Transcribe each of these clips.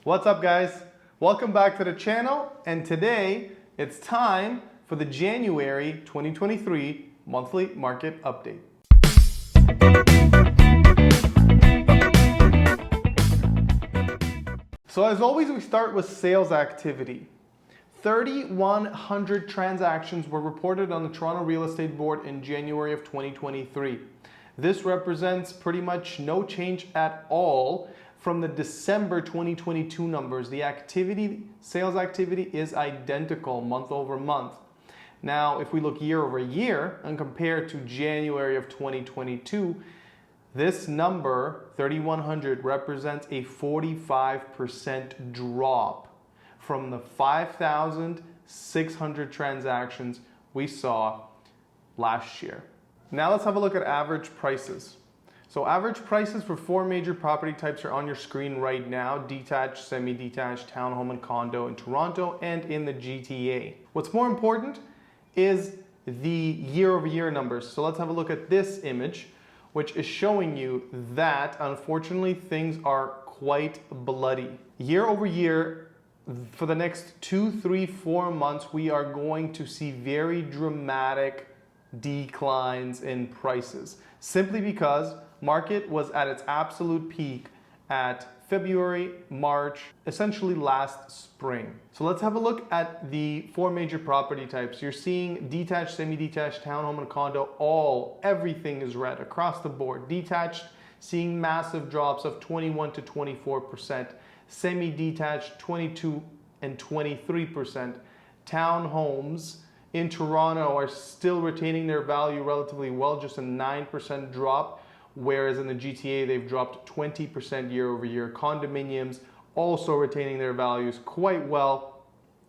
What's up, guys? Welcome back to the channel, and today it's time for the January 2023 monthly market update. So as always, we start with sales activity. 3,100 transactions were reported on the Toronto Real Estate Board in January of 2023. This represents pretty much no change at all from the December 2022 numbers. The sales activity is identical month over month. Now, if we look year over year and compare to January of 2022, this number, 3,100, represents a 45% drop from the 5,600 transactions we saw last year. Now let's have a look at average prices. So average prices for four major property types are on your screen right now: detached, semi-detached, townhome and condo in Toronto and in the GTA. What's more important is the year-over-year numbers. So let's have a look at this image, which is showing you that unfortunately things are quite bloody. Year over year, for the next 2, 3, 4 months, we are going to see very dramatic declines in prices, simply because market was at its absolute peak at February, March, essentially last spring. So let's have a look at the four major property types. You're seeing detached, semi-detached, townhome and condo, everything is red across the board. Detached seeing massive drops of 21 to 24%, semi-detached 22 and 23%. Townhomes in Toronto are still retaining their value relatively well, just a 9% drop, whereas in the GTA they've dropped 20% year over year. Condominiums also retaining their values quite well,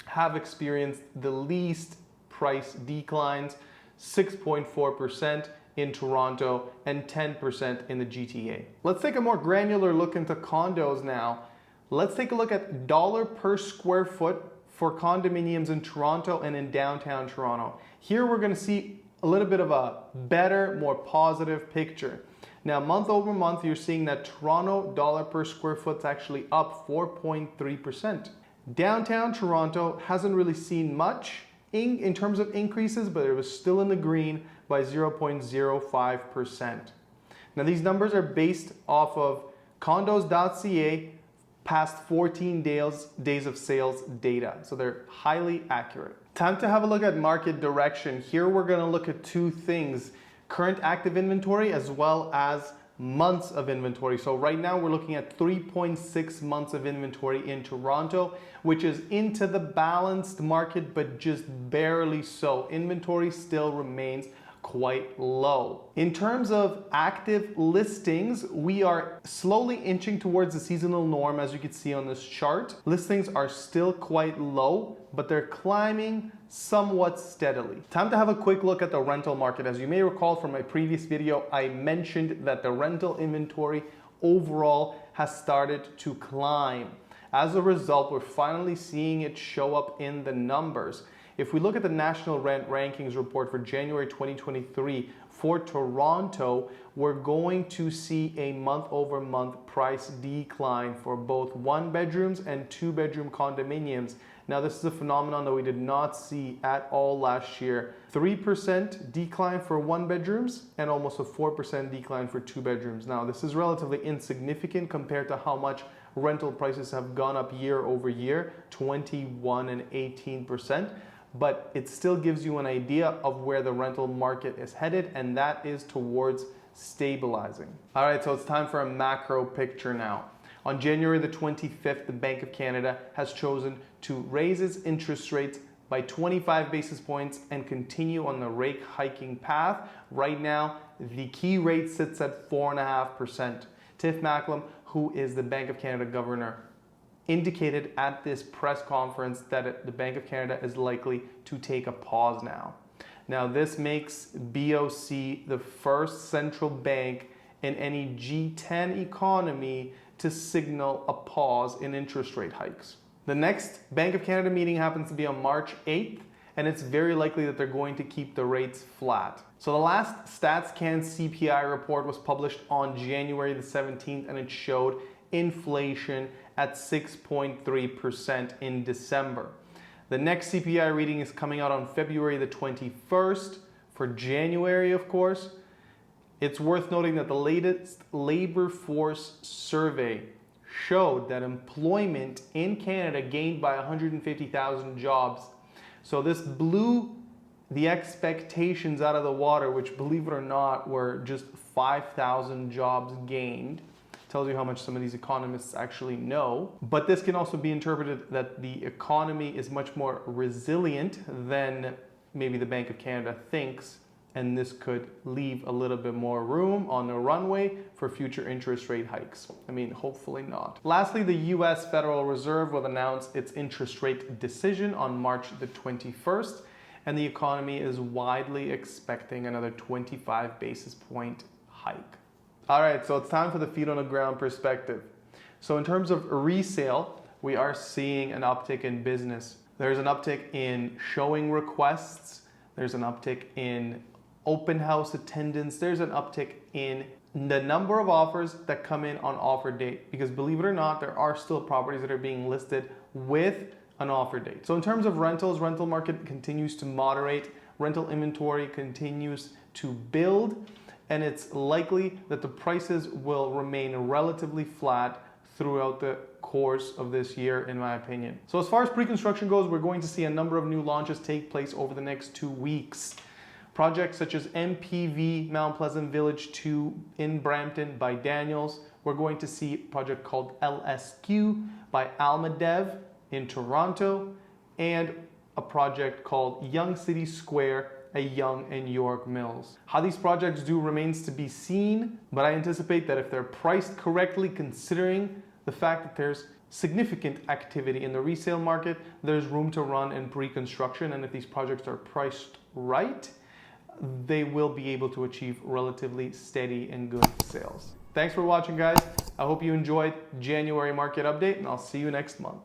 have experienced the least price declines, 6.4% in Toronto and 10% in the GTA. Let's take a more granular look into condos now. Let's take a look at dollar per square foot for condominiums in Toronto and in downtown Toronto. Here we're going to see a little bit of a better, more positive picture. Now, month over month, you're seeing that Toronto dollar per square foot is actually up 4.3%. Downtown Toronto hasn't really seen much in terms of increases, but it was still in the green by 0.05%. Now, these numbers are based off of condos.ca past 14 days of sales data, so they're highly accurate. Time to have a look at market direction. Here we're going to look at two things: current active inventory as well as months of inventory. So right now we're looking at 3.6 months of inventory in Toronto, which is into the balanced market, but just barely so. Inventory still remains quite low. In terms of active listings, we are slowly inching towards the seasonal norm, as you can see on this chart. Listings are still quite low, but they're climbing somewhat steadily. Time to have a quick look at the rental market. As you may recall from my previous video, I mentioned that the rental inventory overall has started to climb. As a result, we're finally seeing it show up in the numbers. If we look at the National Rent Rankings report for January 2023 for Toronto, we're going to see a month-over-month price decline for both one-bedrooms and two-bedroom condominiums. Now, this is a phenomenon that we did not see at all last year. 3% decline for one-bedrooms and almost a 4% decline for two-bedrooms. Now, this is relatively insignificant compared to how much rental prices have gone up year over year, 21 and 18%. But it still gives you an idea of where the rental market is headed, and that is towards stabilizing. All right, so it's time for a macro picture now. On January the 25th, the Bank of Canada has chosen to raise its interest rates by 25 basis points and continue on the rate hiking path. Right now, the key rate sits at 4.5%. Tiff Macklem, who is the Bank of Canada governor, indicated at this press conference that the Bank of Canada is likely to take a pause now. Now, this makes BOC the first central bank in any G10 economy to signal a pause in interest rate hikes. The next Bank of Canada meeting happens to be on March 8th, and it's very likely that they're going to keep the rates flat. So the last StatsCan CPI report was published on January the 17th, and it showed inflation at 6.3% in December. The next CPI reading is coming out on February the 21st. For January, of course. It's worth noting that the latest labor force survey showed that employment in Canada gained by 150,000 jobs. So this blew the expectations out of the water, which, believe it or not, were just 5,000 jobs gained. Tells you how much some of these economists actually know. But this can also be interpreted that the economy is much more resilient than maybe the Bank of Canada thinks, and this could leave a little bit more room on the runway for future interest rate hikes. I mean, hopefully not. Lastly, the US Federal Reserve will announce its interest rate decision on March the 21st, and the economy is widely expecting another 25 basis point hike. All right, so it's time for the feet on the ground perspective. So in terms of resale, we are seeing an uptick in business. There's an uptick in showing requests. There's an uptick in open house attendance. There's an uptick in the number of offers that come in on offer date, because believe it or not, there are still properties that are being listed with an offer date. So in terms of rentals, rental market continues to moderate. Rental inventory continues to build, and it's likely that the prices will remain relatively flat throughout the course of this year, in my opinion. So as far as pre-construction goes, we're going to see a number of new launches take place over the next 2 weeks. Projects such as MPV, Mount Pleasant Village 2 in Brampton by Daniels. We're going to see a project called LSQ by Almadev in Toronto, and a project called Young City Square, a Young and York Mills. How these projects do remains to be seen, but I anticipate that if they're priced correctly, considering the fact that there's significant activity in the resale market, there's room to run in pre-construction, and if these projects are priced right, they will be able to achieve relatively steady and good sales. Thanks for watching, guys. I hope you enjoyed January market update, and I'll see you next month.